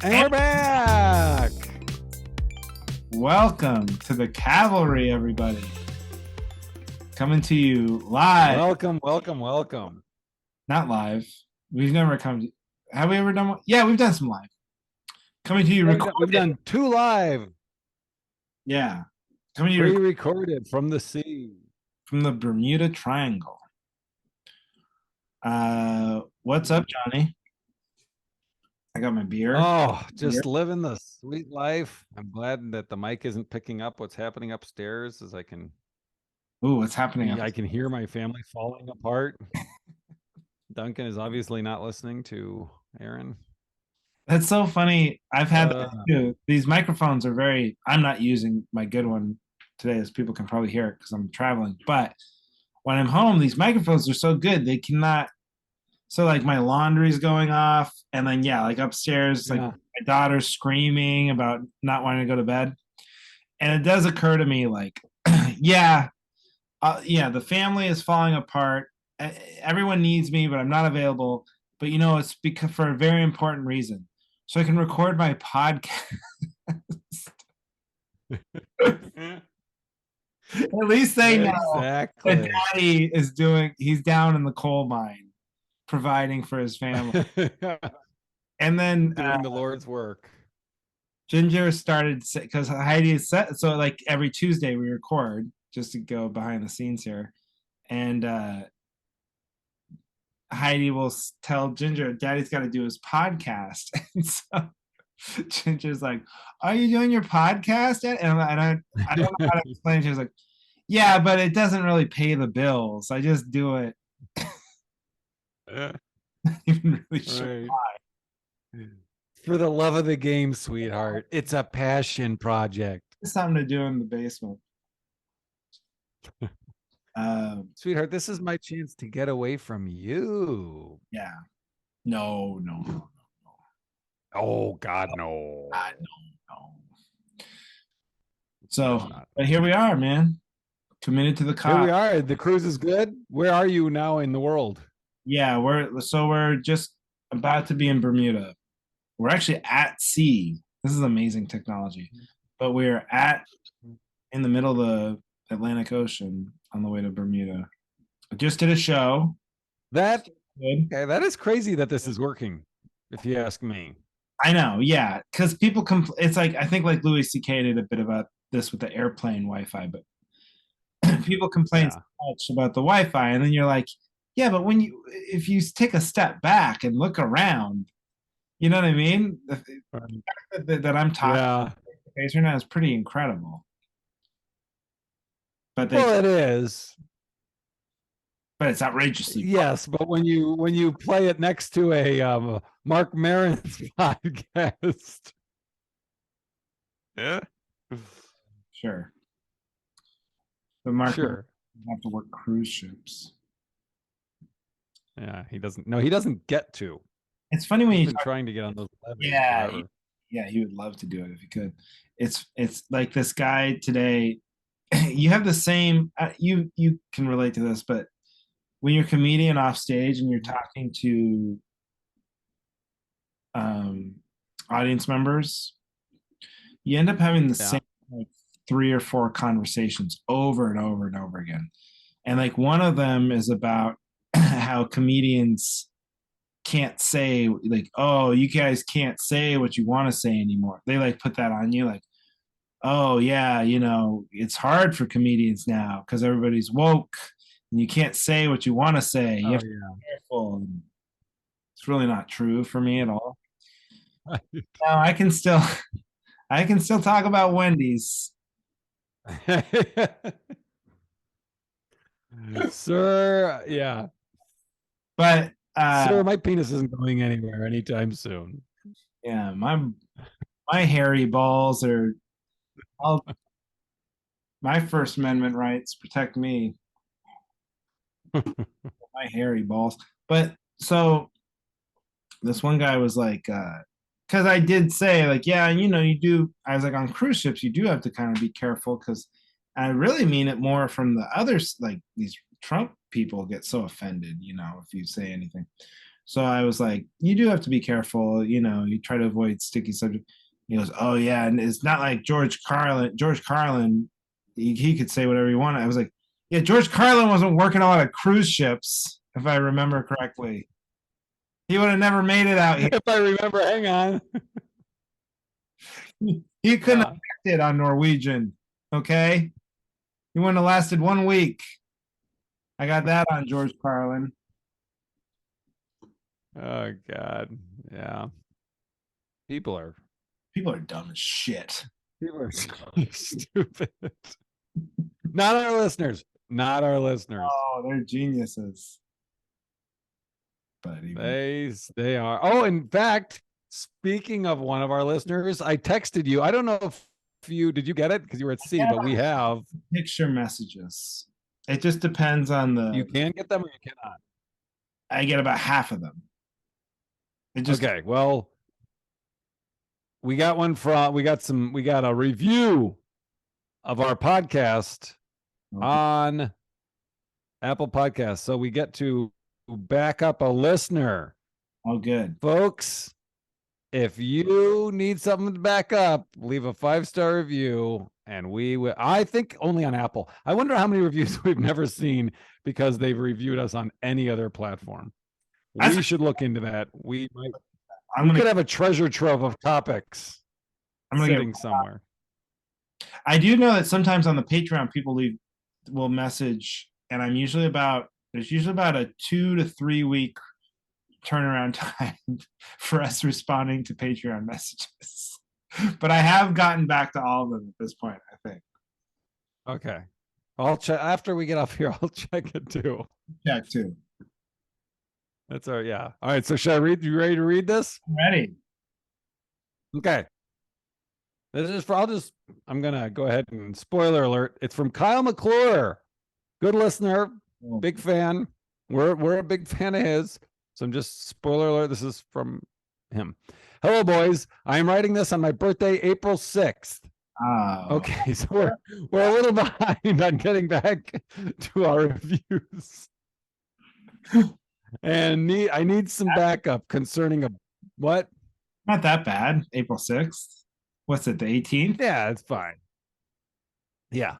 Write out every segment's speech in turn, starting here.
And we're back. Welcome to the Cavalry, everybody. Coming to you live. Welcome. Not live. We've never come to. Have we ever done one? Yeah, we've done some live. Coming to you recorded. We've done 2 live. Yeah. Coming to you Pre-recorded from the sea. from the Bermuda Triangle. What's up, Johnny? I got my beer. Oh, just living the sweet life. I'm glad that the mic isn't picking up what's happening upstairs, as I can What's happening? I can hear my family falling apart. Duncan is obviously not listening to Aaron. That's so funny. I've had that too. These microphones are very. I'm not using my good one today, as people can probably hear it because I'm traveling. But when I'm home, these microphones are so good they cannot. So like my laundry's going off, and then like upstairs, like my daughter's screaming about not wanting to go to bed, and it does occur to me like, the family is falling apart. Everyone needs me, but I'm not available. But it's because for a very important reason, so I can record my podcast. At least they know that Daddy is he's down in the coal mine, providing for his family. And then doing the Lord's work. Ginger started, because Heidi is set, so like every Tuesday we record, just to go behind the scenes here, and Heidi will tell Ginger, Daddy's got to do his podcast. And so Ginger's like, are you doing your podcast yet? And I don't know how to explain. She was like, yeah, but it doesn't really pay the bills. I just do it. Not even really sure why. For the love of the game, sweetheart. It's a passion project. It's something to do in the basement. Sweetheart, this is my chance to get away from you. Yeah. No. Oh, God, no. God, no. So, but here we are, man. Committed to the cause. Here we are. The cruise is good. Where are you now in the world? Yeah, we're just about to be in Bermuda. We're actually at sea. This is amazing technology. But we're in the middle of the Atlantic Ocean on the way to Bermuda. I just did a show. That is crazy that this is working, if you ask me. I know, yeah, because people it's like, I think like Louis C.K. did a bit about this with the airplane Wi-Fi, but people complain so much about the Wi-Fi, and then you're like, yeah, but if you take a step back and look around, you know what I mean? The fact that I'm talking face right now is pretty incredible. But it is. But it's outrageously. Yes, but when you play it next to a Mark Maron's podcast, yeah, sure. But Mark have to work cruise ships. Yeah, he doesn't. No, he doesn't get to. It's funny when he's been trying to get on those levels. He would love to do it if he could. It's like this guy today. You have the same. You can relate to this, but when you're a comedian off stage and you're talking to audience members, you end up having the same like 3 or 4 conversations over and over and over again. And like one of them is about how comedians can't say, like, oh, you guys can't say what you want to say anymore. They like put that on you, like, oh yeah, it's hard for comedians now because everybody's woke and you can't say what you want to say. You have to be careful. It's really not true for me at all. Now I can still talk about Wendy's. Sir, yeah. But sir, my penis isn't going anywhere anytime soon. Yeah, my hairy balls are my First Amendment rights protect me. My hairy balls. But so this one guy was like, because I did say, like, yeah, you do. I was like, on cruise ships, you do have to kind of be careful, because I really mean it more from the others, like these Trump people get so offended, if you say anything. So I was like, you do have to be careful. You try to avoid sticky subject. He goes, oh yeah, and it's not like George Carlin. George Carlin, he could say whatever he wanted. I was like, yeah, George Carlin wasn't working a lot of cruise ships, if I remember correctly. He would have never made it out here. If I remember, hang on. He couldn't have acted on Norwegian. Okay, he wouldn't have lasted 1 week. I got that on George Carlin. Oh God. Yeah. People are Dumb as shit. People are so stupid. Not our listeners. Not our listeners. Oh, they're geniuses. But they are. Oh, in fact, speaking of one of our listeners, I texted you. I don't know if did you get it because you were at sea, but we have picture messages. It just depends on the. You can get them or you cannot. I get about half of them. Okay. Well, we got one from. We got a review of our podcast on Apple Podcasts. So we get to back up a listener. Oh, good. Folks, if you need something to back up, leave a 5-star review and we will. I think only on Apple. I wonder how many reviews we've never seen because they've reviewed us on any other platform. We should look into that. We could have a treasure trove of topics sitting somewhere. I do know that sometimes on the Patreon, people will message, and there's usually about a 2 to 3 week turnaround time for us responding to Patreon messages. But I have gotten back to all of them at this point, I think. Okay. I'll check after we get off here. I'll check it too. Check too. That's all right. Yeah. All right. So should I read? You ready to read this? I'm ready. Okay. This is for, I'm going to go ahead and spoiler alert. It's from Kyle McClure. Good listener. Big fan. We're a big fan of his. So I'm just spoiler alert. This is from him. Hello, boys. I am writing this on my birthday, April 6th. Oh. Okay. So we're a little behind on getting back to our reviews. And I need some backup concerning what? Not that bad. April 6th. What's it, the 18th? Yeah, it's fine. Yeah.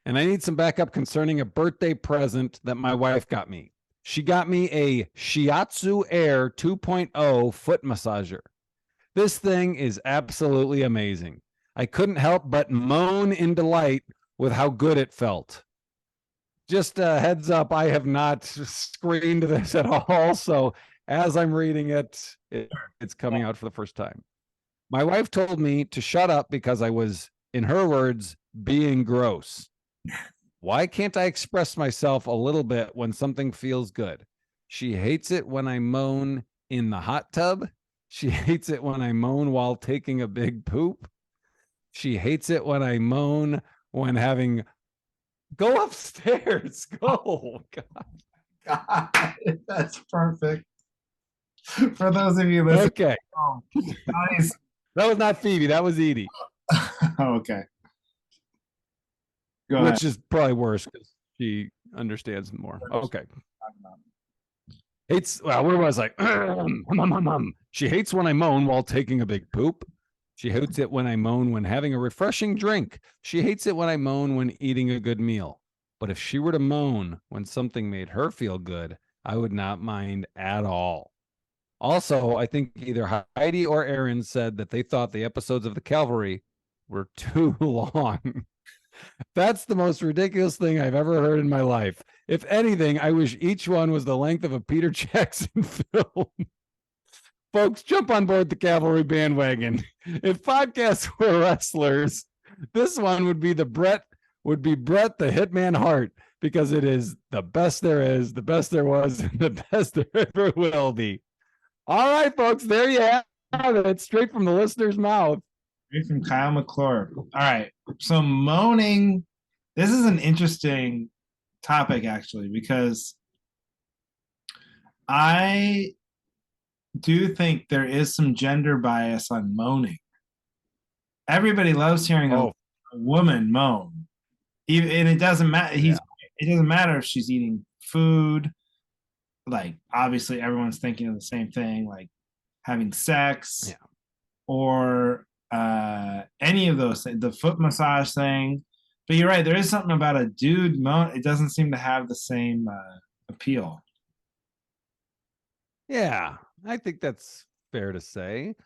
And I need some backup concerning a birthday present that my wife got me. She got me a Shiatsu Air 2.0 foot massager. This thing is absolutely amazing. I couldn't help but moan in delight with how good it felt. Just a heads up, I have not screened this at all. So as I'm reading it, it's coming out for the first time. My wife told me to shut up because I was, in her words, being gross. Why can't I express myself a little bit when something feels good? She hates it when I moan in the hot tub. She hates it when I moan while taking a big poop. She hates it when I moan when having... Go upstairs. Go. God, that's perfect. For those of you listening. Okay. Oh, nice. That was not Phoebe. That was Edie. Okay. Which is probably worse because she understands more. Okay. Where was I? She hates when I moan while taking a big poop. She hates it when I moan when having a refreshing drink. She hates it when I moan when eating a good meal. But if she were to moan when something made her feel good, I would not mind at all. Also, I think either Heidi or Aaron said that they thought the episodes of the Cavalry were too long. That's the most ridiculous thing I've ever heard in my life. If anything, I wish each one was the length of a Peter Jackson film. Folks, jump on board the Cavalry bandwagon. If podcasts were wrestlers, this one would be Brett the Hitman Hart, because it is the best there is, the best there was, and the best there ever will be. All right, folks, there you have it. Straight from the listener's mouth. Straight from Kyle McClure. All right. So moaning, this is an interesting topic, actually, because I do think there is some gender bias on moaning. Everybody loves hearing a woman moan. And it doesn't matter. It doesn't matter if she's eating food, like obviously everyone's thinking of the same thing, like having sex Yeah. or any of those things, the foot massage thing. But you're right, there is something about a dude moan. It doesn't seem to have the same appeal. Yeah. I think that's fair to say.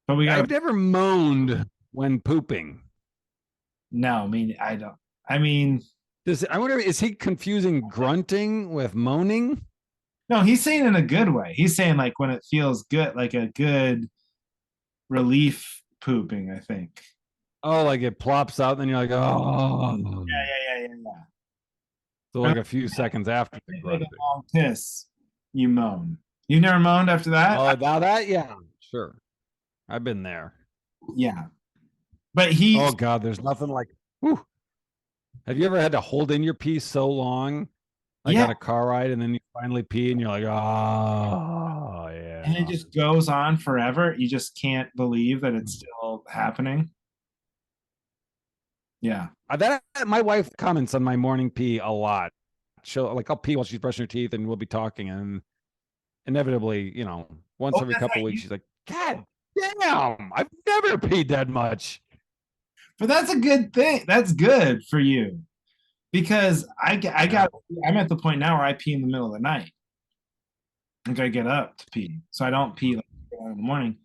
But we got I've to never moaned when pooping. no. I mean, I don't. I mean, I wonder, is he confusing grunting with moaning? no. He's saying in a good way. He's saying like when it feels good, like a good relief pooping. I think. Oh, like it plops out, and then you're like, oh. Yeah. So Or like a few seconds after the like a grunting. long piss, you moan. You've never moaned after that? Oh, now that, yeah, sure. I've been there. Yeah. But he, Oh God, there's nothing like. Whew. Have you ever had to hold in your pee so long, like yeah, on a car ride, and then you finally pee, and you're like, oh and it yeah. just goes on forever. You just can't believe that it's still happening. Yeah. That my wife comments on my morning pee a lot. She'll like I'll pee while she's brushing her teeth, and we'll be talking, and inevitably, once Oh, every that's couple right. of weeks, she's like, God damn, I've never peed that much. But that's a good thing. That's good for you because Yeah. I'm at the point now where I pee in the middle of the night. Like I get up to pee, so I don't pee like in the morning.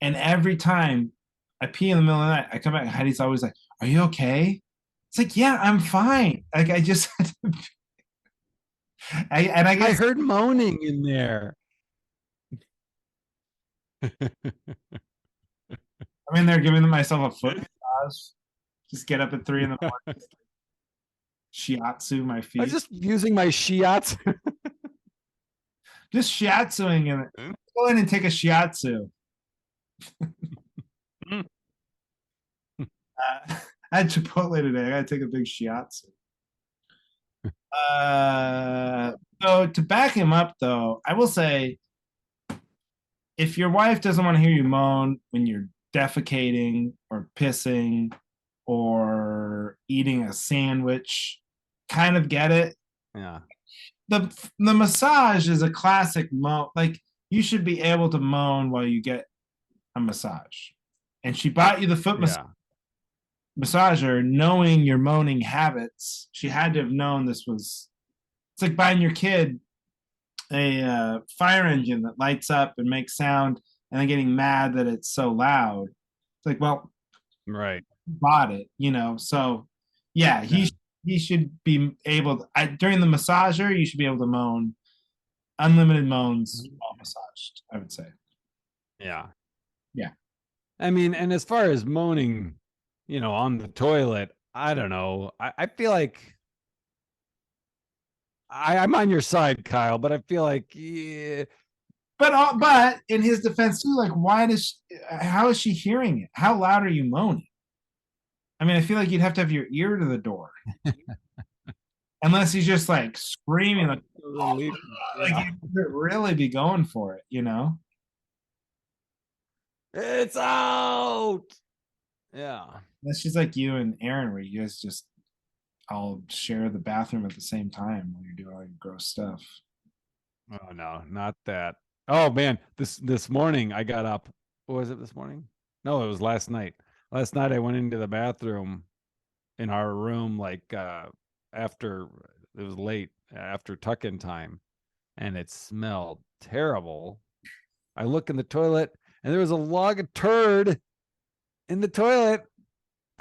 And every time I pee in the middle of the night, I come back. Heidi's always like, "Are you okay?" It's like, "Yeah, I'm fine." Like I just, I I guess heard moaning in there. I'm in there giving myself a foot massage. Just get up at 3 in the morning, shiatsu my I was feet, just using my shiatsu. just shiatsuing and go in and take a shiatsu. I had Chipotle today. I gotta take a big shiatsu. So to back him up, though, I will say if your wife doesn't want to hear you moan when you're defecating or pissing or eating a sandwich, kind of get it. Yeah. The massage is a classic moan. Like you should be able to moan while you get a massage. And she bought you the foot Yeah. massager, knowing your moaning habits. She had to have known this was. It's like buying your kid a fire engine that lights up and makes sound, and then getting mad that it's so loud. It's like, well, Right. bought it, So, yeah, Yeah. he should be able to, during the massager. You should be able to moan unlimited moans while massaged. I would say, Yeah. yeah. I mean, and as far as moaning, on the toilet, I don't know. I feel like I'm on your side, Kyle, but I feel like, yeah, But in his defense too, like, why does how is she hearing it? How loud are you moaning? I mean, I feel like you'd have to have your ear to the door, unless he's just like screaming, relief. like Yeah. he'd really be going for it. It's out. Yeah. That's just like you and Aaron, where you guys just all share the bathroom at the same time when you're doing all your gross stuff. Oh no, not that. Oh man, this morning I got up. What was it this morning? No, it was last night. Last night I went into the bathroom in our room like after it was late after tuck-in time, and it smelled terrible. I look in the toilet and there was a log of turd in the toilet.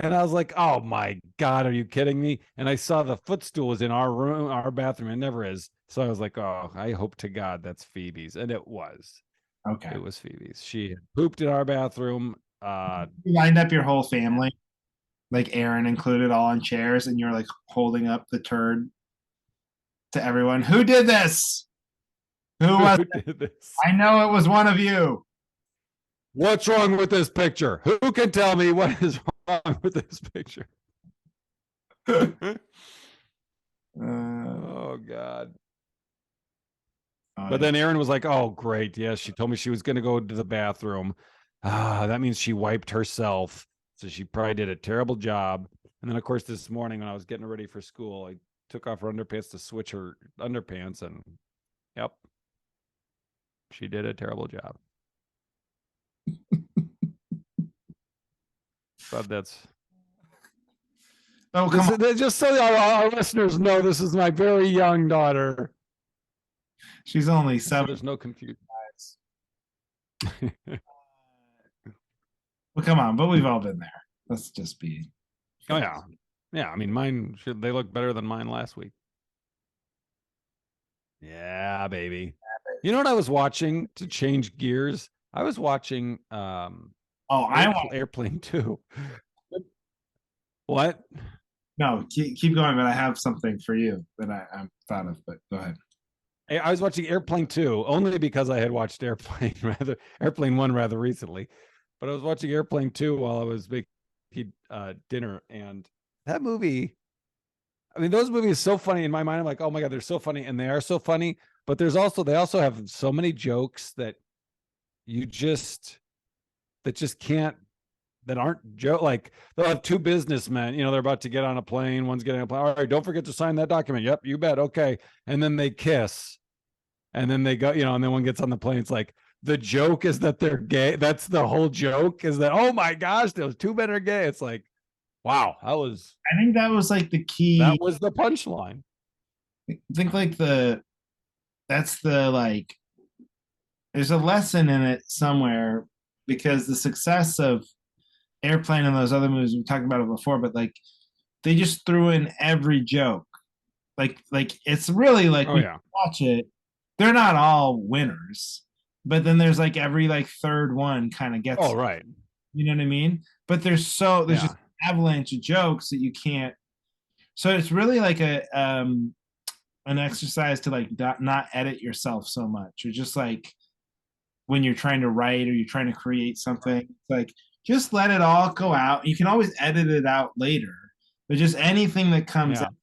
And I was like, oh my God, are you kidding me? And I saw the footstool was in our room, our bathroom. It never is. So I was like, oh, I hope to God that's Phoebe's. And it was. Okay. It was Phoebe's. She had pooped in our bathroom. You lined up your whole family, like Aaron included, all on chairs, and you're like holding up the turd to everyone. Who did this? Who was Who it? did this? I know it was one of you. What's wrong with this picture? Who can tell me what is wrong with this picture? Oh God. But then Aaron was like, oh, great. Yes, she told me she was going to go to the bathroom. That means she wiped herself. So she probably did a terrible job. And then, of course, this morning when I was getting ready for school, I took off her underpants to switch her underpants, and yep, she did a terrible job. But that's come on. just so our listeners know, this is my very young daughter. She's only So 7. there's no confusion. Well, come on, but we've all been there. Let's just be. Oh yeah, yeah. I mean, mine they look better than mine last week. Yeah, baby. You know what I was watching to change gears? I was watching Airplane 2. What? No, keep going, but I have something for you that I'm thought of, but go ahead. I was watching Airplane 2 only because I had watched Airplane 1 rather recently. But I was watching Airplane 2 while I was making dinner, and that movie, I mean, those movies are so funny in my mind. I'm like, oh my God, they're so funny, and they are so funny. But they also have so many jokes that aren't joke. Like, they'll have two businessmen, they're about to get on a plane. One's getting on a plane. All right, don't forget to sign that document. Yep, you bet. Okay. And then they kiss. And then they go, and then one gets on the plane. It's like, the joke is that they're gay. That's the whole joke, is that, oh my gosh, those two men are gay. It's like, wow, I think that was like the key. That was the punchline. I think that's the like, there's a lesson in it somewhere, because the success of Airplane and those other movies, we talked about it before, but like, they just threw in every joke. Like it's really like, when you watch it, they're not all winners, but then there's like every like third one kind of gets. Oh, right. You know what I mean? But there's just an avalanche of jokes that you can't. So it's really like an exercise to like not edit yourself so much, or just like when you're trying to write or you're trying to create something, like just let it all go out. You can always edit it out later, but just anything that comes out,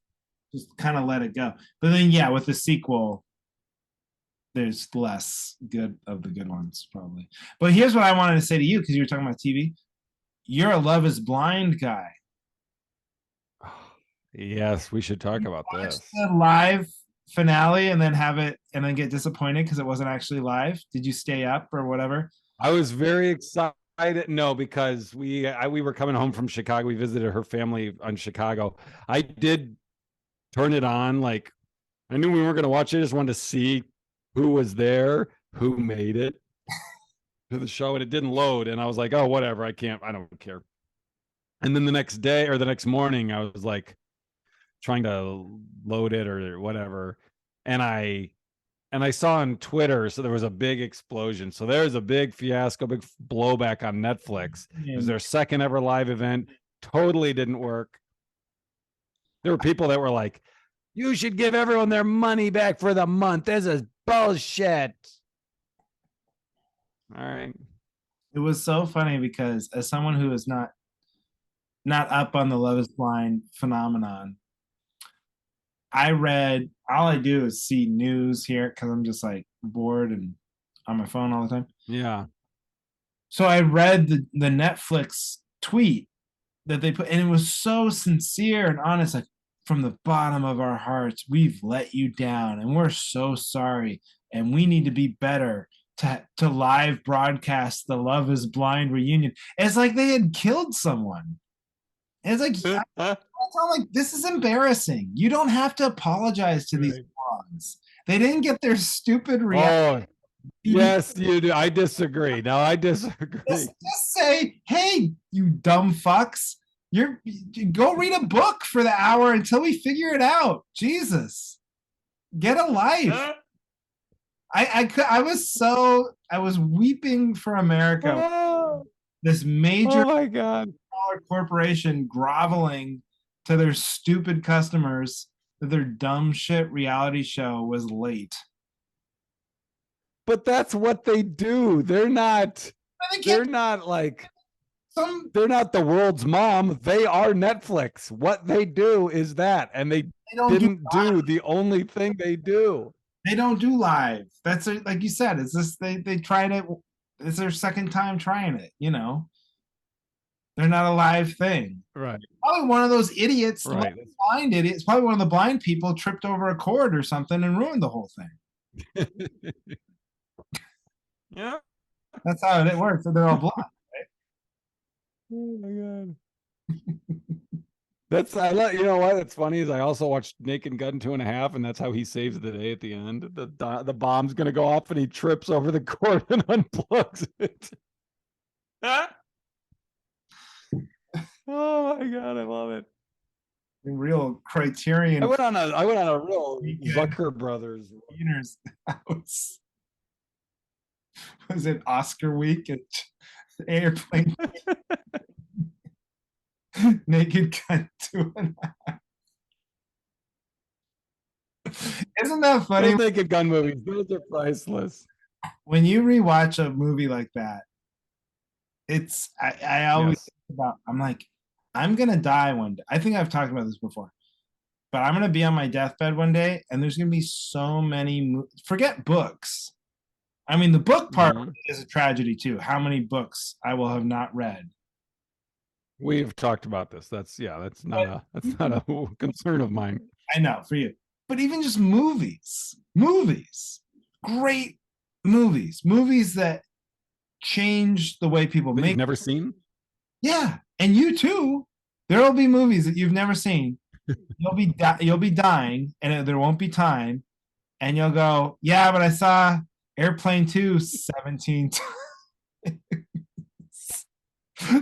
just kind of let it go. But then, with the sequel, there's less good of the good ones, probably. But here's what I wanted to say to you, because you were talking about TV. You're a Love is Blind guy. Yes, we should talk about this. The live finale and then get disappointed because it wasn't actually live. Did you stay up or whatever? I was very excited. No, because we were coming home from Chicago. We visited her family in Chicago. I did turn it on. Like, I knew we weren't going to watch it. I just wanted to see who was there, who made it to the show, and it didn't load. And I was like, oh, whatever. I don't care. And then the next day or the next morning, I was like trying to load it or whatever. And I saw on Twitter, so there was a big explosion. So there's a big fiasco, big blowback on Netflix. It was their second ever live event. Totally didn't work. There were people that were like, you should give everyone their money back for the month. This is bullshit. All right. It was so funny because, as someone who is not up on the Love is Blind phenomenon, all I do is see news here because I'm just like bored and on my phone all the time. Yeah. So I read the Netflix tweet that they put, and it was so sincere and honest, like, from the bottom of our hearts, we've let you down and we're so sorry, and we need to be better to live broadcast the Love is Blind reunion. It's like they had killed someone. It's like, I'm like, this is embarrassing. You don't have to apologize to these morons. They didn't get their stupid reaction. Oh, yes, you do. I disagree. No, I disagree. Just say, hey, you dumb fucks, go read a book for the hour until we figure it out. Jesus, get a life. I was weeping for America. Oh, this major, oh my God, corporation groveling to their stupid customers that their dumb shit reality show was late. But that's what they do. They're not like, they're not the world's mom. They are Netflix. What they do is that, and they didn't do the only thing they do. They don't do live. That's like you said. It's just they tried it. It's their second time trying it. They're not a live thing. Right. Probably one of those idiots, Right. blind idiots. Probably one of the blind people tripped over a cord or something and ruined the whole thing. Yeah. That's how it works. So they're all blind. Oh my god. That's I let you know what it's funny is I also watched Naked Gun 2.5, and that's how he saves the day at the end. The bomb's gonna go off and he trips over the cord and unplugs it. Oh my god, I love it. Real Criterion. I went on a real Zucker Brothers house. Was it Oscar week at Airplane? Naked Gun 2.5. Isn't that funny? Those Naked Gun movies, those are priceless. When you rewatch a movie like that, it's I always think about, I'm like, I'm gonna die one day. I think I've talked about this before, but I'm gonna be on my deathbed one day, and there's gonna be so many. Forget books. I mean, the book part is a tragedy too. How many books I will have not read. We've talked about this. That's not a concern of mine. I know for you, but even just movies, great movies that change the way people make. You've never seen? Yeah, and you too. There will be movies that you've never seen. You'll be dying, and there won't be time, and you'll go, yeah, but I saw Airplane 2 17 times.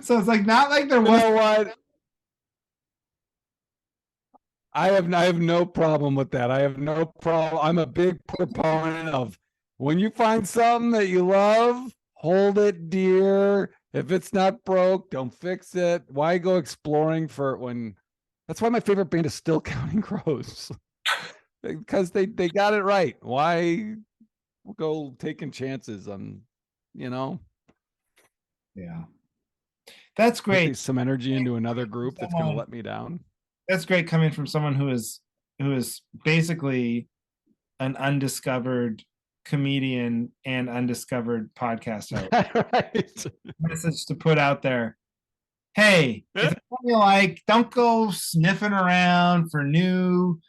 So it's like not like there was. You know what? I have no problem with that. I have no problem. I'm a big proponent of when you find something that you love, hold it dear. If it's not broke, don't fix it. Why go exploring for it when? That's why my favorite band is Still Counting Crows, because they got it right. Why go taking chances on, Yeah, that's great. Put some energy into another group that's going to let me down. That's great coming from someone who is basically an undiscovered comedian and undiscovered podcast host. Right. Message to put out there. Hey, if it's what you like, don't go sniffing around for new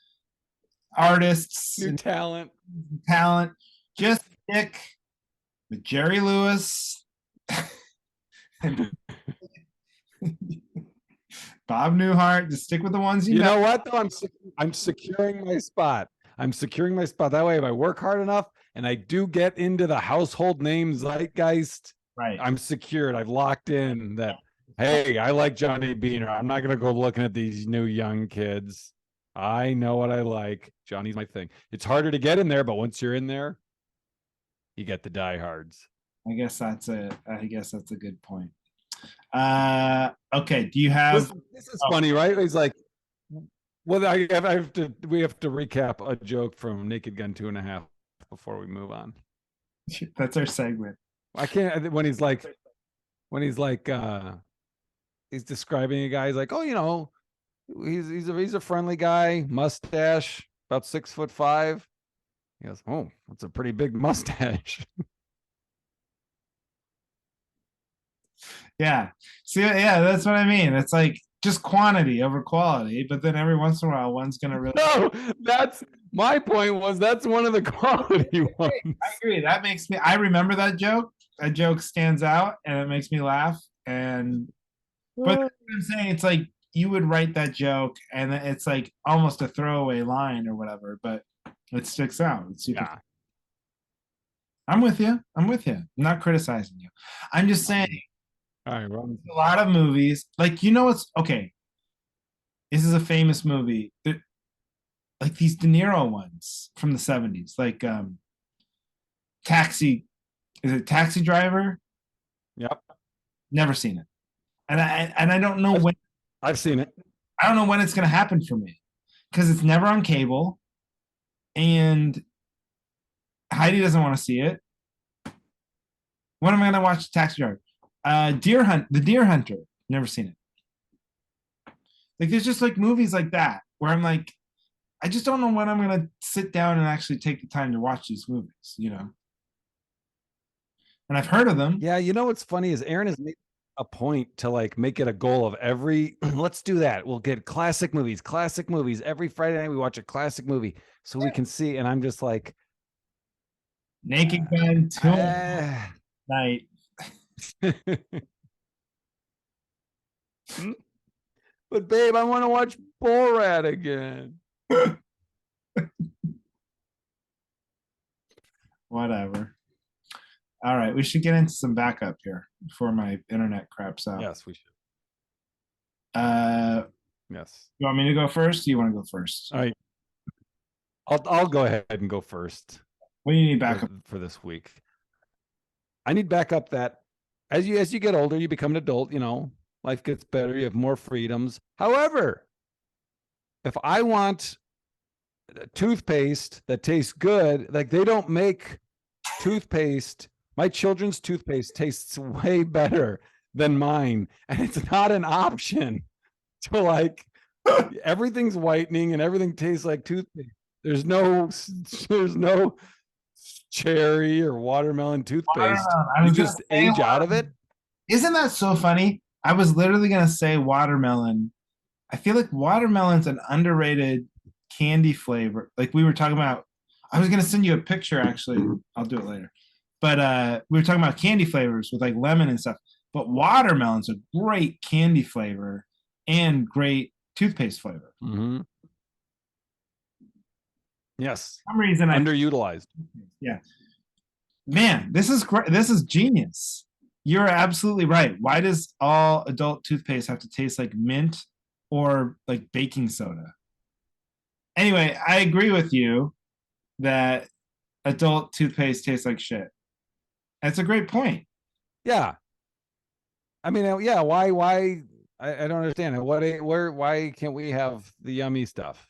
artists, new talent. Just stick with Jerry Lewis and Bob Newhart. Just stick with the ones you know. Know what though? I'm securing my spot. That way, if I work hard enough and I do get into the household name zeitgeist, right, I'm secured. I've locked in that. Hey, I like Johnny Beaner. I'm not gonna go looking at these new young kids. I know what I like. Johnny's my thing. It's harder to get in there, but once you're in there, you get the diehards. I guess that's a good point. Okay. Do you have? This is funny, right? He's like, well, we have to recap a joke from Naked Gun 2.5 before we move on. That's our segment. I can't. When he's like, he's describing a guy. He's like, oh, he's a friendly guy, mustache, about 6'5". He goes, oh, that's a pretty big mustache. Yeah. See, yeah, that's what I mean. It's like just quantity over quality, but then every once in a while, one's gonna really. No, that's my point. That's one of the quality ones. I agree. That makes me. I remember that joke. That joke stands out, and it makes me laugh. But I'm saying it's like you would write that joke, and it's like almost a throwaway line or whatever, but it sticks out. It's super. Yeah. I'm with you. I'm not criticizing you. I'm just saying. All right, Ron. A lot of movies, like it's okay. This is a famous movie. Like these De Niro ones from the 70s, like Taxi. Is it Taxi Driver? Yep. Never seen it, and I don't know when. I've seen it. I don't know when it's going to happen for me because it's never on cable, and Heidi doesn't want to see it. When am I going to watch Taxi Driver? The Deer Hunter. Never seen it. Like there's just like movies like that where I'm like, I just don't know when I'm gonna sit down and actually take the time to watch these movies, And I've heard of them. Yeah, what's funny is Aaron has made a point to like make it a goal of every let's do that. We'll get classic movies. Every Friday night we watch a classic movie so we can see. And I'm just like, Naked Gun 2 I- night. but babe, I want to watch Borat again. Whatever. All right, we should get into some backup here before my internet craps out. Yes, we should. Yes. You want me to go first? Do you want to go first? All right. I'll go ahead and go first. What do you need backup for this week? I need backup that as you get older, you become an adult, life gets better, you have more freedoms. However, if I want toothpaste that tastes good, like they don't make toothpaste, my children's toothpaste tastes way better than mine, and it's not an option to like everything's whitening and everything tastes like toothpaste. There's no cherry or watermelon toothpaste. You just age out of it. Isn't that so funny? I was literally gonna say watermelon. I feel like watermelon's an underrated candy flavor. Like we were talking about, I was gonna send you a picture actually. I'll do it later. But we were talking about candy flavors with like lemon and stuff. But watermelon's a great candy flavor and great toothpaste flavor. Mm-hmm. Yes. For some reason, underutilized. Yeah. Man, this is great. This is genius. You're absolutely right. Why does all adult toothpaste have to taste like mint or like baking soda? Anyway, I agree with you that adult toothpaste tastes like shit. That's a great point. Yeah. I mean, yeah. Why? I don't understand it. Why can't we have the yummy stuff?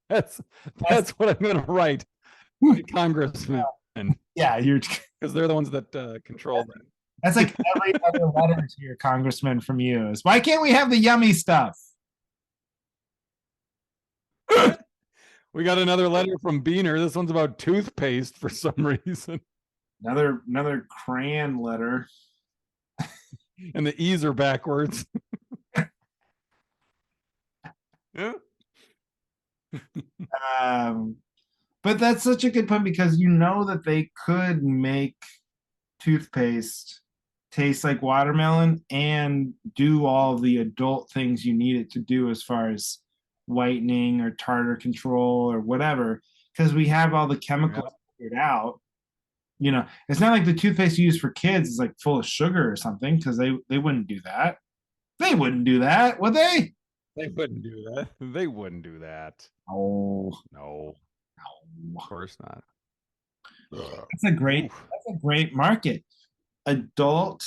That's what I'm going to write, Congressman. Yeah, you're because they're the ones that control that. That's like every other letter to your congressman from you is why can't we have the yummy stuff? We got another letter from Beaner. This one's about toothpaste for some reason. Another crayon letter. And the E's are backwards. Yeah. But that's such a good point because you know that they could make toothpaste taste like watermelon and do all the adult things you need it to do as far as whitening or tartar control or whatever, because we have all the chemicals figured out. It's not like the toothpaste you use for kids is like full of sugar or something, because they wouldn't do that. They wouldn't do that, would they? They wouldn't do that. They wouldn't do that. Oh no, of course not. That's a great market. Adult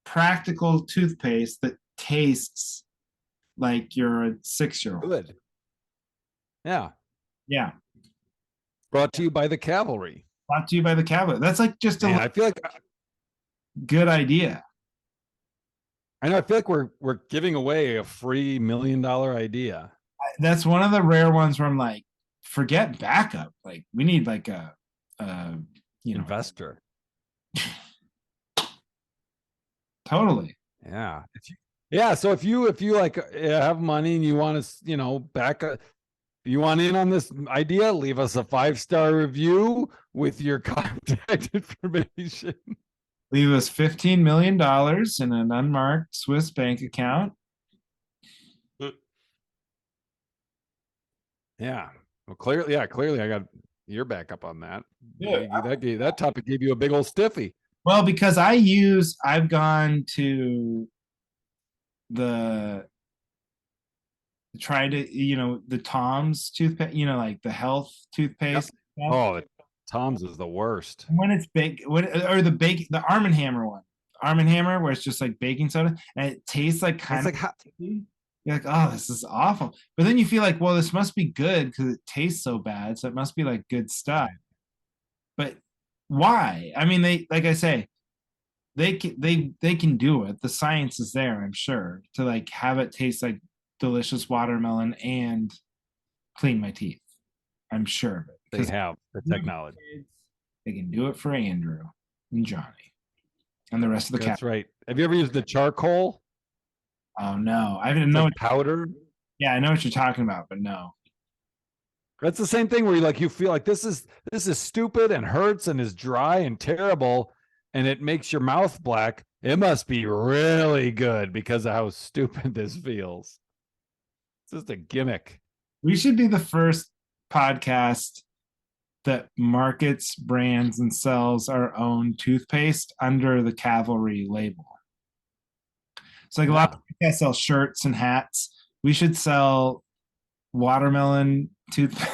practical toothpaste that tastes like you're a 6-year-old. Good. Yeah. Yeah. Brought to you by the Cavalry. Brought to you by the Cavalry. That's like just I feel like good idea. I know. I feel like we're giving away a free $1 million idea. That's one of the rare ones where I'm like, forget backup. Like we need like a investor. Totally. Yeah. Yeah. So if you like have money and you want to, back up, you want in on this idea, leave us a 5-star review with your contact information. Leave us $15 million in an unmarked Swiss bank account. Yeah. Well, clearly I got your backup on that. Yeah. That topic gave you a big old stiffy. Well, because I've gone to the Tom's toothpaste, like the health toothpaste. Yep. Oh, Tom's is the worst. When it's the Arm & Hammer one. Arm & Hammer, where it's just like baking soda and it tastes like you're like, oh, this is awful. But then you feel like, well, this must be good because it tastes so bad. So it must be like good stuff. But why? I mean, like I say, they can do it. The science is there, I'm sure, to like have it taste like delicious watermelon and clean my teeth. I'm sure of it. They have the technology. they can do it for Andrew and Johnny and the rest of the That's cast. right. Have you ever used the charcoal? Oh no, I didn't It's know. like powder. Yeah, I know what you're talking about, but no. That's the same thing where you feel like this is stupid and hurts and is dry and terrible, and it makes your mouth black. It must be really good because of how stupid this feels. It's just a gimmick. We should be the first podcast that markets, brands, and sells our own toothpaste under the Cavalry label. It's like a lot of podcasts sell shirts and hats. We should sell watermelon Cavalry.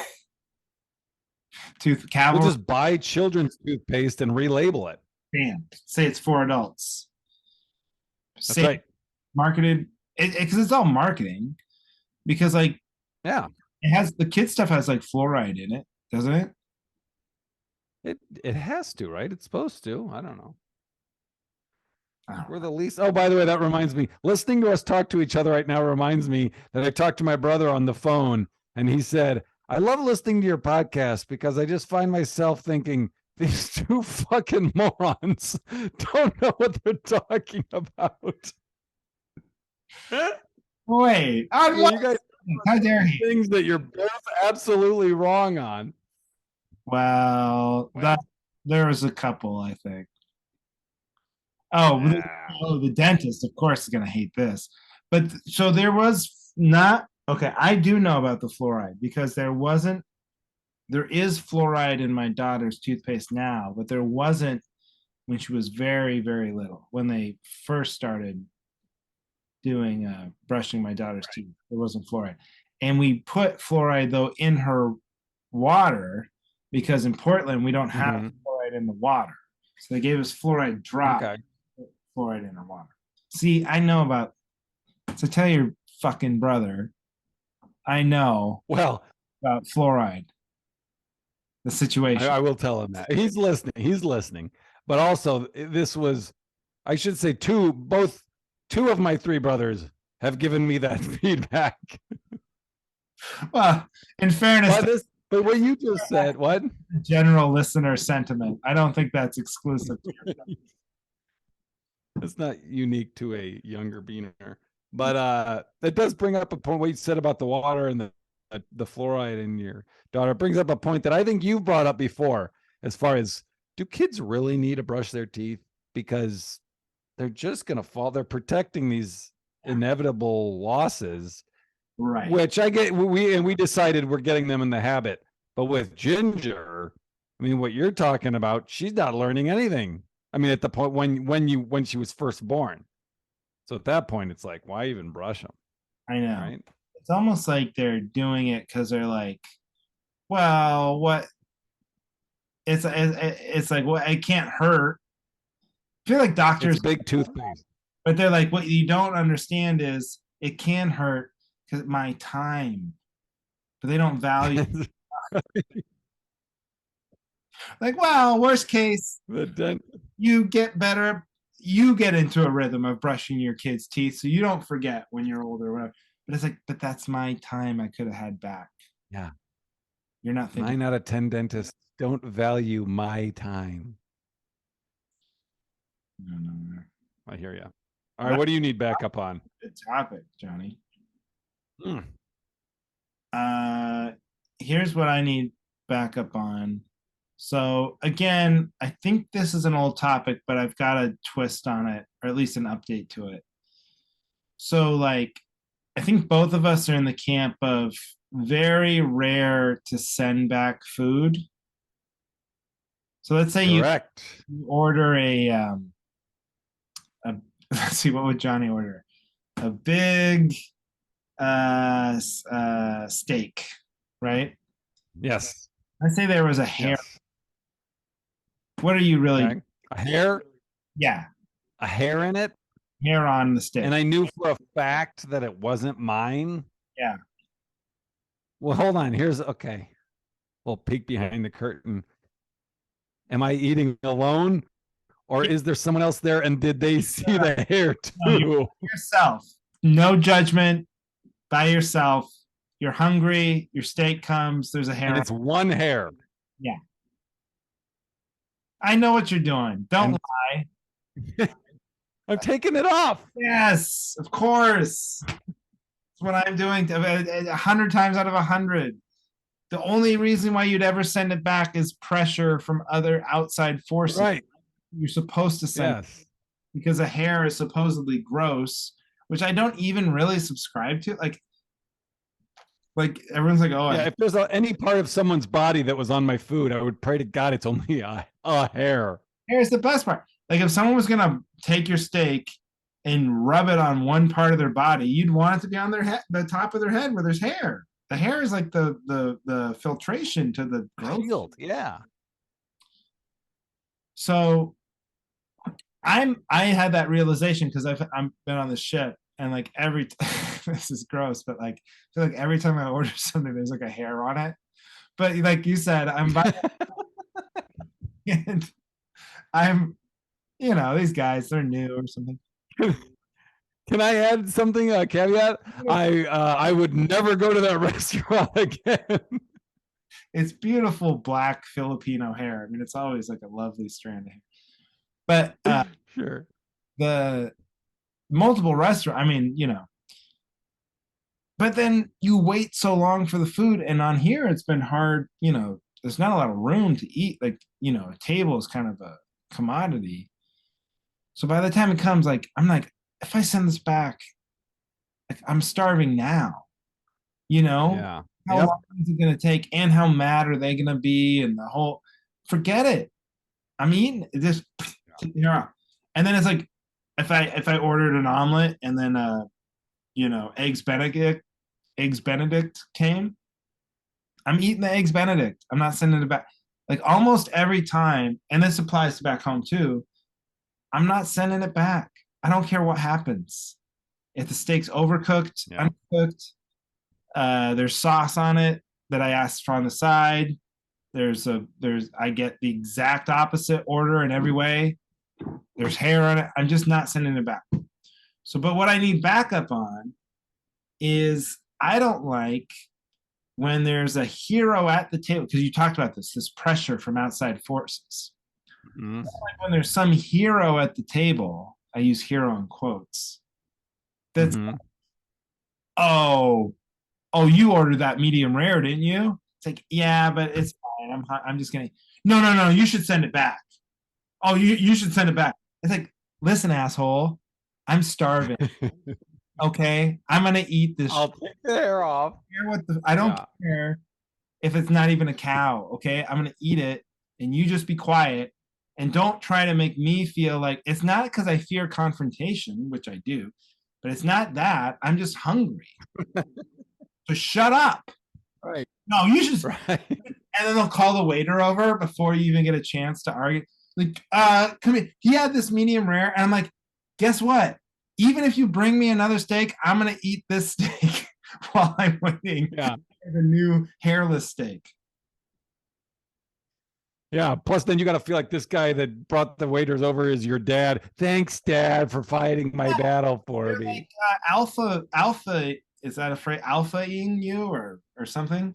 We'll just buy children's toothpaste and relabel it. Bam. Say it's for adults. That's right. Marketed because it's all marketing. Because like yeah, it has the kid stuff has like fluoride in it, doesn't it? It has to, right? It's supposed to. I don't know. We're the least. Oh, by the way, that reminds me. Listening to us talk to each other right now reminds me that I talked to my brother on the phone, and he said, "I love listening to your podcast because I just find myself thinking these two fucking morons don't know what they're talking about." Wait, you guys, how dare he? Things that you're both absolutely wrong on. Well, there was a couple, I think. The dentist, of course, is going to hate this. But so there was not, okay, I do know about the fluoride because there is fluoride in my daughter's toothpaste now, but there wasn't when she was very, very little. When they first started doing brushing my daughter's teeth, there wasn't fluoride. And we put fluoride, though, in her water because in Portland, we don't have fluoride in the water. So they gave us fluoride drop. Okay. Fluoride in her water. See, I know about. So tell your fucking brother. I know. Well, about fluoride. The situation. I will tell him that he's listening. He's listening. But also, this was, I should say, two of my three brothers have given me that feedback. Well, in fairness, but what you just said, what general listener sentiment? I don't think that's exclusive to your It's not unique to a younger beaner, but it does bring up a point what you said about the water and the fluoride in your daughter. It brings up a point that I think you've brought up before, as far as, do kids really need to brush their teeth because they're just going to fall? They're protecting these inevitable losses, right? Which I get. We decided we're getting them in the habit, but with Ginger, I mean, what you're talking about, she's not learning anything. I mean, at the point when she was first born. So at that point, it's like, why even brush them? I know. Right? It's almost like they're doing it because they're like, well, what? It's like, well, it can't hurt. I feel like doctors. It's big toothpaste. But they're like, what you don't understand is it can hurt because my time. But they don't value. Like, well, worst case, you get better. You get into a rhythm of brushing your kids' teeth, so you don't forget when you're older. Or whatever. But it's like, but that's my time I could have had back. Yeah, you're not thinking. 9 out of 10 dentists don't value my time. No. I hear you. All right, what do you need backup on? Good topic, Johnny. Here's what I need backup on. So again, I think this is an old topic, but I've got a twist on it, or at least an update to it. So like, I think both of us are in the camp of very rare to send back food. So let's say you order let's see, what would Johnny order? A big steak, right? Yes. Let's say there was a hair. Yes. What are you really? Okay. A hair? Yeah. A hair in it? Hair on the steak. And I knew for a fact that it wasn't mine. Yeah. Well, hold on. Okay. We'll peek behind the curtain. Am I eating alone? Or is there someone else there, and did they see the hair too? No, yourself. No judgment. By yourself. You're hungry. Your steak comes. There's a hair. And it's one hair. Yeah. I know what you're doing. Don't And lie. I'm taking it off. Yes, of course. That's what I'm doing 100 times out of 100. The only reason why you'd ever send it back is pressure from other outside forces. Right. You're supposed to send it Yes. because a hair is supposedly gross, which I don't even really subscribe to. Like everyone's like, oh, Yeah. If there's any part of someone's body that was on my food, I would pray to God it's only a hair. here's the best part. Like if someone was gonna take your steak and rub it on one part of their body, you'd want it to be on their head, the top of their head where there's hair. The hair is like the filtration to the growth. Shield. Yeah. So I had that realization because I've been on the ship and like this is gross, but like I feel like every time I order something, there's like a hair on it. But like you said, I'm buying and I'm these guys, they're new or something. Can I add something? A caveat. I would never go to that restaurant again. It's beautiful black Filipino hair. I mean, it's always like a lovely strand of hair. But Sure. the multiple restaurant, I mean, but then you wait so long for the food, and on here it's been hard. There's not a lot of room to eat. Like, a table is kind of a commodity. So by the time it comes, like I'm like, if I send this back, like I'm starving now. Yeah. How Yep. long is it going to take, and how mad are they going to be, and the whole. Forget it. I'm eating it, just here. And then it's like, if I ordered an omelet and then eggs Benedict came, I'm eating the eggs Benedict. I'm not sending it back. Like almost every time, and this applies to back home too. I'm not sending it back. I don't care what happens. If the steak's overcooked, Yeah. uncooked, there's sauce on it that I asked for on the side. I get the exact opposite order in every way. There's hair on it. I'm just not sending it back. So, but what I need backup on is I don't like when there's a hero at the table, because you talked about this pressure from outside forces. Mhm. Like when there's some hero at the table, I use hero in quotes. That's Mhm. oh, you ordered that medium rare, didn't you? It's like, yeah, but it's fine. I'm just gonna. No, no, no. You should send it back. Oh, you should send it back. It's like, listen, asshole, I'm starving. Okay, I'm gonna eat this. I'll take the hair off. I don't Yeah. care if it's not even a cow. Okay, I'm gonna eat it, and you just be quiet and don't try to make me feel like it's not because I fear confrontation, which I do, but it's not that. I'm just hungry. So shut up. Right. No, you should. Right. And then they'll call the waiter over before you even get a chance to argue. Like, come here. He had this medium rare, and I'm like, guess what? Even if you bring me another steak, I'm gonna eat this steak while I'm waiting Yeah. for the new hairless steak. Yeah. Plus, then you got to feel like this guy that brought the waiters over is your dad. Thanks, Dad, for fighting my battle for They're me. like alpha. Is that a phrase? Alpha-ing you or something?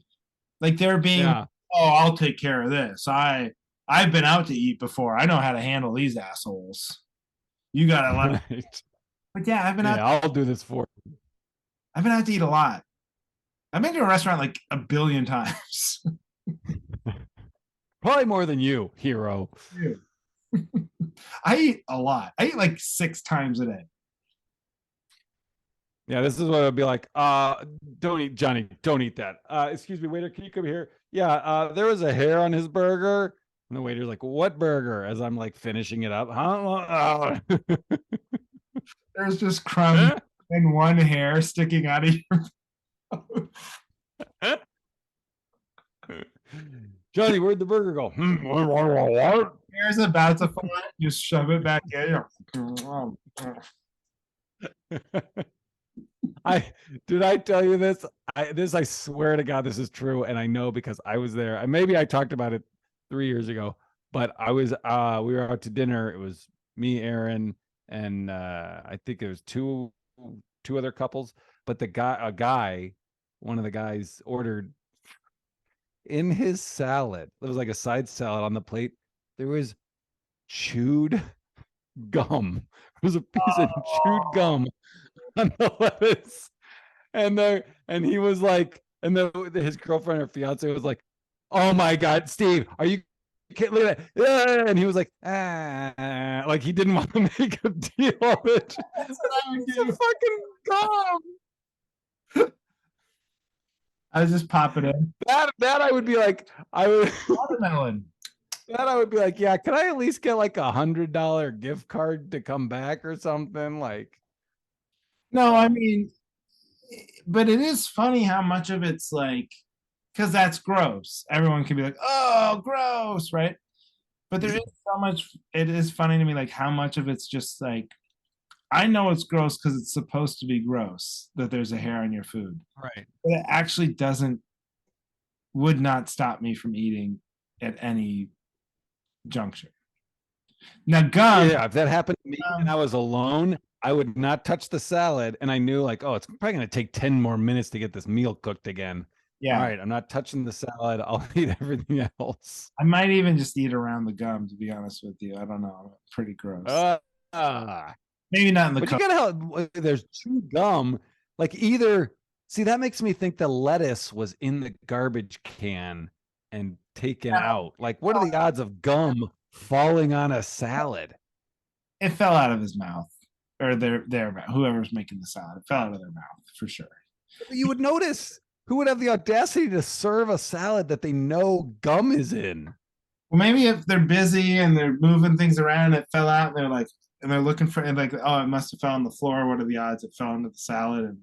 Like they're being. Yeah. Oh, I'll take care of this. I've been out to eat before. I know how to handle these assholes. You gotta let. Right. But yeah, Yeah. I'll do this for you. I've been out to eat a lot. I've been to a restaurant like a billion times. Probably more than you, hero. I eat a lot. I eat like 6 times a day. Yeah, this is what it would be like. Don't eat, Johnny. Don't eat that. Excuse me, waiter. Can you come here? Yeah. There was a hair on his burger, and the waiter's like, "What burger?" As I'm like finishing it up. Huh? There's just crumbs and one hair sticking out of your mouth. Johnny, where'd the burger go? What? Hair's about to fall out. You shove it back in. Did I tell you this? I swear to God, this is true, and I know because I was there. Maybe I talked about it 3 years ago, but we were out to dinner. It was me, Aaron, and I think it was two other couples. But one of the guys ordered in his salad. It was like a side salad on the plate. There was chewed gum. It was a piece of chewed gum on the lettuce. And he was like, and his girlfriend or fiance was like, "Oh my God, Steve, are you kidding? Look at that." And he was like he didn't want to make a deal of it. That's what I would It's do. a fucking gum. I was just popping in. That I would be like, Watermelon. that I would be like, yeah, can I at least get like $100 gift card to come back or something? Like, No, I mean, but it is funny how much of it's like, because that's gross. Everyone can be like, oh, gross, right? But there is so much, it is funny to me, like how much of it's just like, I know it's gross because it's supposed to be gross that there's a hair on your food. right. But it actually would not stop me from eating at any juncture. Now, gum, Yeah, if that happened to me and I was alone, I would not touch the salad. And I knew like, oh, it's probably going to take 10 more minutes to get this meal cooked again. yeah, All right, I'm not touching the salad. I'll eat everything else. I might even just eat around the gum, to be honest with you. I don't know. Pretty gross. Uh, uh, Maybe not in the but you cup. gotta help. There's chewed gum. Like either, see, that makes me think the lettuce was in the garbage can and taken out. Like, what are the odds of gum falling on a salad? It fell out of his mouth, or their mouth. Whoever's making the salad, it fell out of their mouth for sure. You would notice. Who would have the audacity to serve a salad that they know gum is in? Well, maybe if they're busy and they're moving things around, it fell out, and they're like, and they're looking for, and like, oh, it must have fell on the floor. What are the odds it fell into the salad? And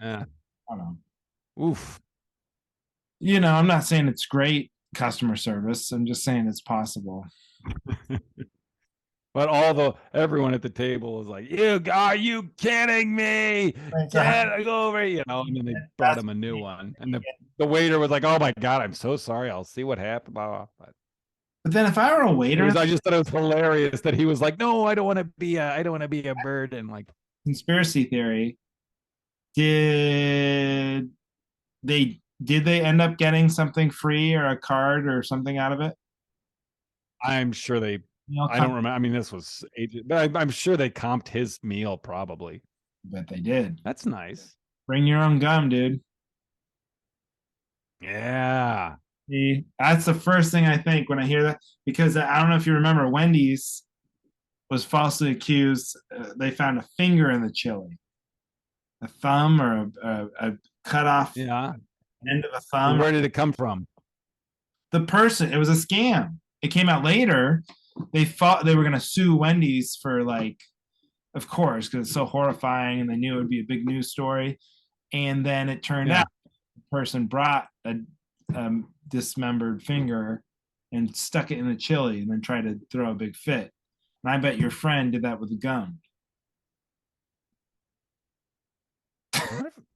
Yeah. I don't know. Oof. I'm not saying it's great customer service. I'm just saying it's possible. But everyone at the table was like, are you kidding me? Get over, and then they brought him a new one. And the waiter was like, oh my God, I'm so sorry. I'll see what happened. But But then if I were a waiter, I just thought it was hilarious that he was like, no, I don't want to be a bird. And like, conspiracy theory, did they end up getting something free or a card or something out of it? I'm sure I don't remember. I mean, this was ages, but I'm sure they comped his meal probably. Bet they did. That's nice. Bring your own gum, dude. Yeah. See, that's the first thing I think when I hear that, because I don't know if you remember, Wendy's was falsely accused. They found a finger in the chili, a thumb or a cut off Yeah. end of a thumb. Where did it come from? The person, it was a scam. It came out later. They thought they were going to sue Wendy's for, like, of course, because it's so horrifying and they knew it would be a big news story. And then it turned out the person brought a dismembered finger and stuck it in the chili and then tried to throw a big fit. And I bet your friend did that with a gum.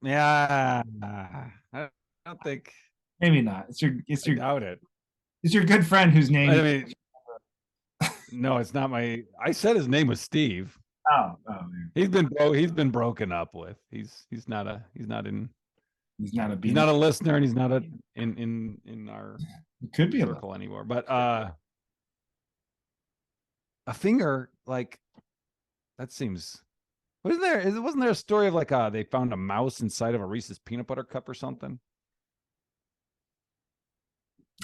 Yeah. I don't think. Maybe not. I doubt it. It's your good friend whose name. I mean, no, it's not my. I said his name was Steve. Oh, He's been broken up with. He's not a listener, and he's not in our it could be circle anymore. But a finger, like, that seems. Wasn't there a story of like they found a mouse inside of a Reese's peanut butter cup or something?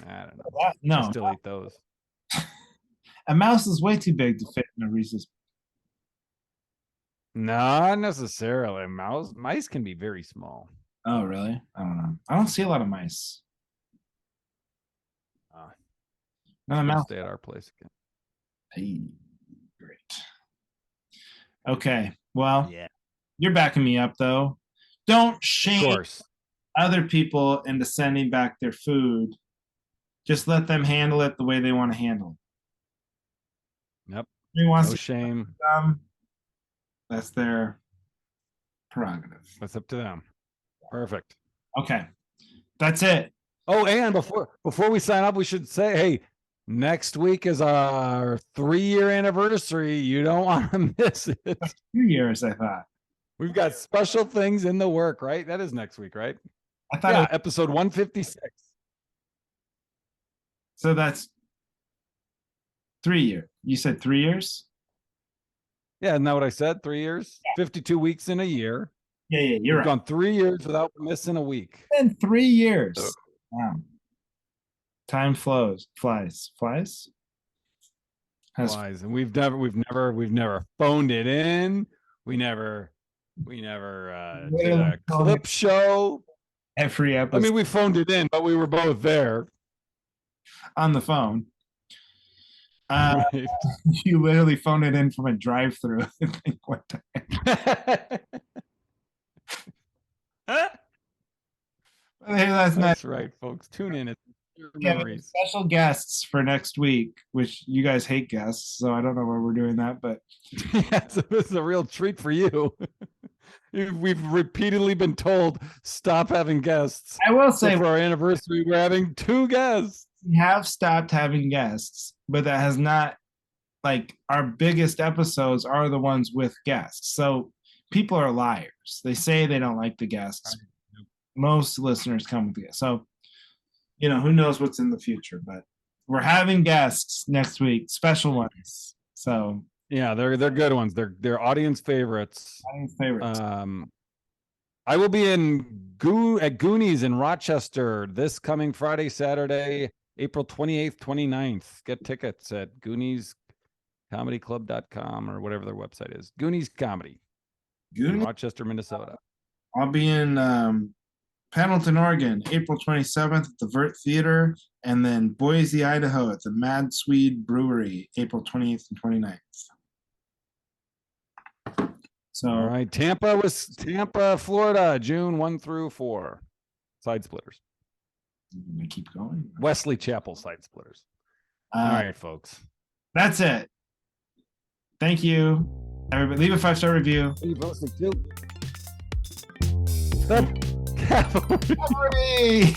I don't know. No, I still eat those. A mouse is way too big to fit in a Reese's. Not necessarily. Mice can be very small. Oh, really? I don't know. I don't see a lot of mice. No, a mouse. Stay at our place again. Hey, great. Okay. Well, yeah. You're backing me up, though. Don't shame other people into sending back their food. Just let them handle it the way they want to handle it. Yep. No shame. That's their prerogative. That's up to them. Perfect. Okay. That's it. Oh, and before we sign up, we should say, hey, next week is our 3-year anniversary. You don't want to miss it. 2 years, I thought. We've got special things in the work, right? That is next week, right? I thought episode 156. So that's 3 years. You said 3 years? Yeah, isn't that what I said? 3 years, 52 weeks in a year. Yeah, you're We've right. gone 3 years without missing a week. In 3 years. Wow. Time flies. Flies, and we've never phoned it in. We never did a clip show. Every episode. I mean, we phoned it in, but we were both there on the phone. Right. You literally phoned it in from a drive-through. I think one time. That's right, folks. Tune in. It's your memories. Special guests for next week, which you guys hate guests, so I don't know why we're doing that, but Yes, this is a real treat for you. We've repeatedly been told stop having guests. I will say so for our anniversary, we're having 2 guests. We have stopped having guests, but that has not, like, our biggest episodes are the ones with guests. So people are liars. They say they don't like the guests. Most listeners come with guests. So, who knows what's in the future, but we're having guests next week, special ones. So yeah, they're good ones. They're audience favorites. I will be at Goonies in Rochester this coming Friday, Saturday, April 28th, 29th. Get tickets at GooniesComedyClub.com or whatever their website is. Goonies Comedy. In Rochester, Minnesota. I'll be in Pendleton, Oregon, April 27th at the Vert Theater, and then Boise, Idaho at the Mad Swede Brewery, April 28th and 29th. So, all right, Tampa, Florida, June 1 through 4. Side Splitters. We keep going. Wesley Chapel Side Splitters. All right, folks. That's it. Thank you, everybody. Leave a 5-star review. The Cavalry.